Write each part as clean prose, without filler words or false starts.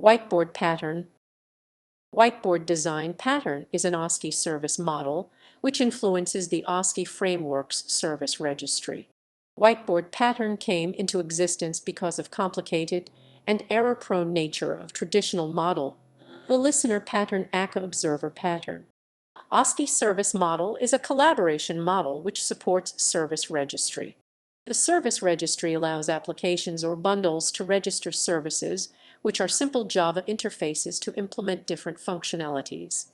Whiteboard Pattern. Whiteboard Design Pattern is an OSGi service model which influences the OSGi framework's service registry. Whiteboard Pattern came into existence because of complicated and error-prone nature of traditional model, the listener pattern aka observer pattern. OSGi service model is a collaboration model which supports service registry. The service registry allows applications or bundles to register services, which are simple Java interfaces to implement different functionalities.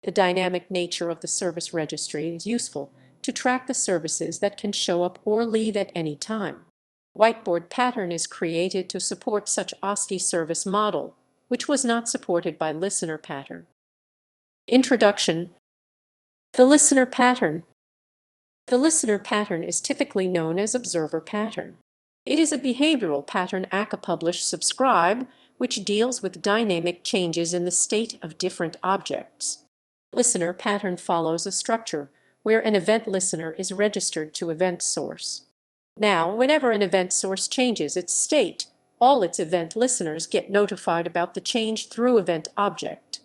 The dynamic nature of the service registry is useful to track the services that can show up or leave at any time. Whiteboard Pattern is created to support such OSGi service model, which was not supported by listener pattern. Introduction. The listener pattern. The listener pattern is typically known as observer pattern. It is a behavioral pattern aka publish-subscribe, which deals with dynamic changes in the state of different objects. Listener pattern follows a structure where an event listener is registered to event source. Now, whenever an event source changes its state, all its event listeners get notified about the change through event object.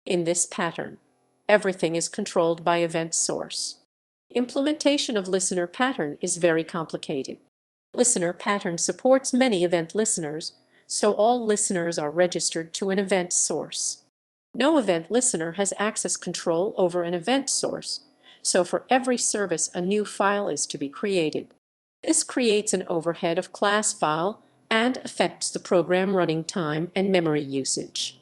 In this pattern, everything is controlled by event source. Implementation of listener pattern is very complicated. Listener pattern supports many event listeners, so all listeners are registered to an event source. No event listener has access control over an event source, so for every service a new file is to be created. This creates an overhead of class file and affects the program running time and memory usage.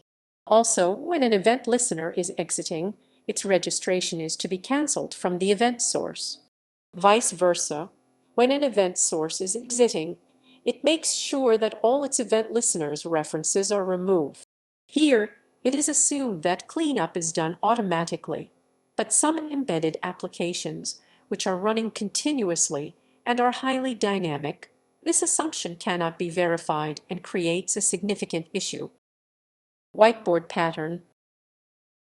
Also, when an event listener is exiting, its registration is to be cancelled from the event source. Vice versa, when an event source is exiting, it makes sure that all its event listeners' references are removed. Here, it is assumed that cleanup is done automatically, but some embedded applications, which are running continuously and are highly dynamic, this assumption cannot be verified and creates a significant issue. Whiteboard pattern.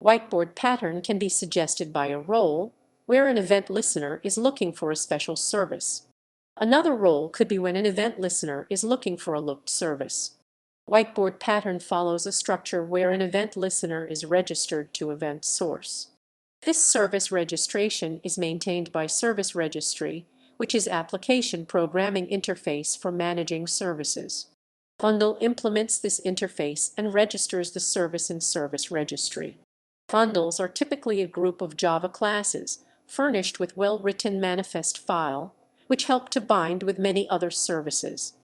Whiteboard pattern can be suggested by a role, where an event listener is looking for a special service. Another role could be when an event listener is looking for a looked service. Whiteboard pattern follows a structure where an event listener is registered to event source. This service registration is maintained by service registry, which is application programming interface for managing services. Bundle implements this interface and registers the service in service registry. Bundles are typically a group of Java classes furnished with well-written manifest file, which help to bind with many other services.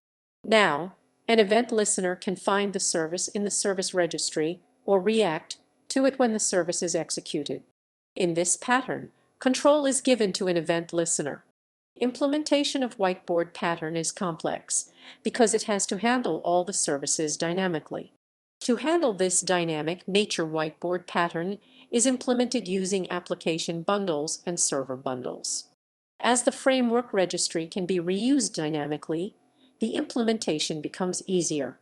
Now, an event listener can find the service in the service registry or react to it when the service is executed. In this pattern, control is given to an event listener. Implementation of whiteboard pattern is complex because it has to handle all the services dynamically. To handle this dynamic nature, whiteboard pattern is implemented using application bundles and server bundles. As the framework registry can be reused dynamically, the implementation becomes easier.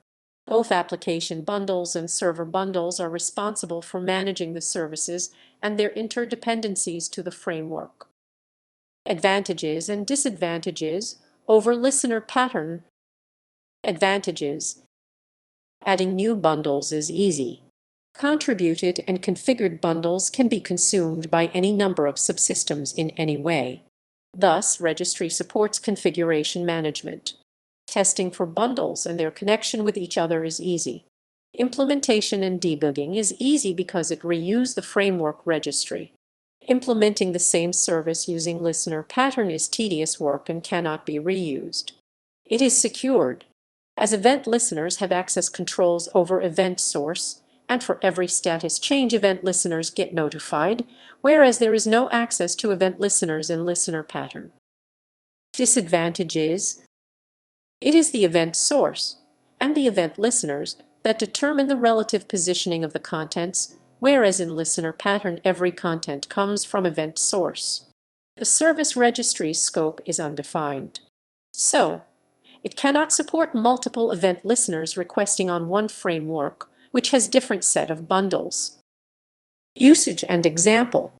Both application bundles and server bundles are responsible for managing the services and their interdependencies to the framework. Advantages and disadvantages over listener pattern. Advantages. Adding new bundles is easy. Contributed and configured bundles can be consumed by any number of subsystems in any way. Thus, registry supports configuration management. Testing for bundles and their connection with each other is easy. Implementation and debugging is easy because it reused the framework registry. Implementing the same service using listener pattern is tedious work and cannot be reused. It is secured, as event listeners have access controls over event source, and for every status change event listeners get notified, whereas there is no access to event listeners in listener pattern. Disadvantage is, it is the event source and the event listeners that determine the relative positioning of the contents, whereas in listener pattern every content comes from event source. The service registry's scope is undefined. So, it cannot support multiple event listeners requesting on one framework, which has different set of bundles. Usage and example.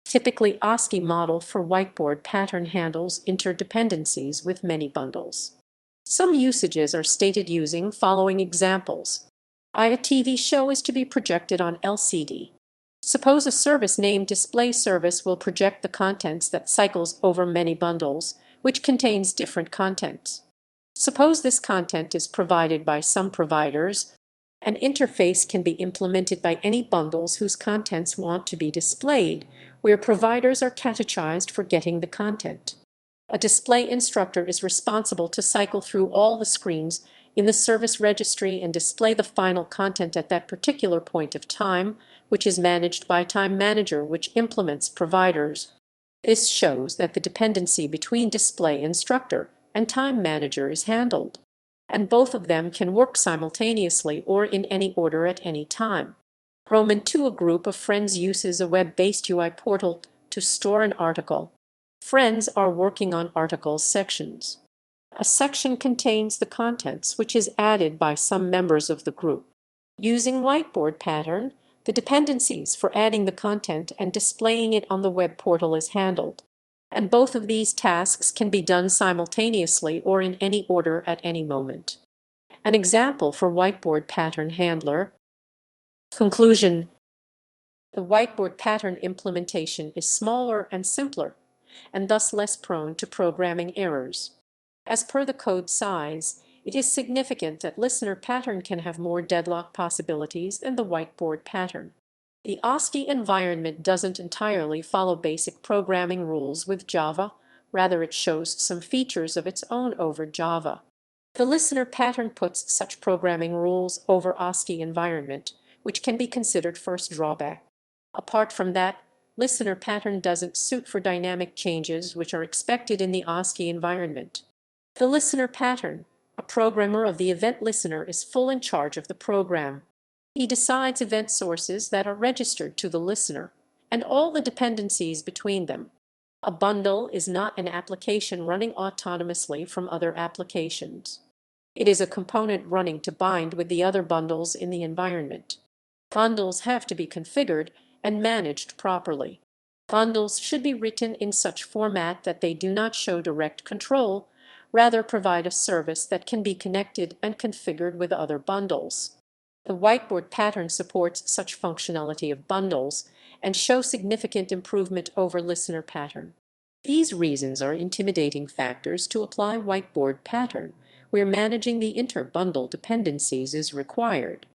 Typically, OSGi model for whiteboard pattern handles interdependencies with many bundles. Some usages are stated using following examples. A TV show is to be projected on LCD. Suppose a service named Display Service will project the contents that cycles over many bundles, which contains different contents. Suppose this content is provided by some providers. An interface can be implemented by any bundles whose contents want to be displayed, where providers are catechized for getting the content. A display instructor is responsible to cycle through all the screens in the service registry and display the final content at that particular point of time, which is managed by Time Manager, which implements providers. This shows that the dependency between display instructor and Time Manager is handled, and both of them can work simultaneously or in any order at any time. Roman 2. A group of friends uses a web-based UI portal to store an article. Friends are working on articles sections. A section contains the contents, which is added by some members of the group. Using Whiteboard Pattern, the dependencies for adding the content and displaying it on the web portal is handled, and both of these tasks can be done simultaneously or in any order at any moment. An example for Whiteboard Pattern Handler. Conclusion: the Whiteboard Pattern implementation is smaller and simpler, and thus less prone to programming errors. As per the code size, it is significant that Listener Pattern can have more deadlock possibilities than the Whiteboard Pattern. The OSGi environment doesn't entirely follow basic programming rules with Java, rather it shows some features of its own over Java. The Listener Pattern puts such programming rules over OSGi environment, which can be considered first drawback. Apart from that, Listener Pattern doesn't suit for dynamic changes which are expected in the OSGi environment. The Listener Pattern, a programmer of the event listener, is full in charge of the program. He decides event sources that are registered to the listener, and all the dependencies between them. A bundle is not an application running autonomously from other applications. It is a component running to bind with the other bundles in the environment. Bundles have to be configured and managed properly. Bundles should be written in such format that they do not show direct control, rather provide a service that can be connected and configured with other bundles. The Whiteboard Pattern supports such functionality of bundles and shows significant improvement over Listener Pattern. These reasons are intimidating factors to apply Whiteboard Pattern, where managing the inter-bundle dependencies is required.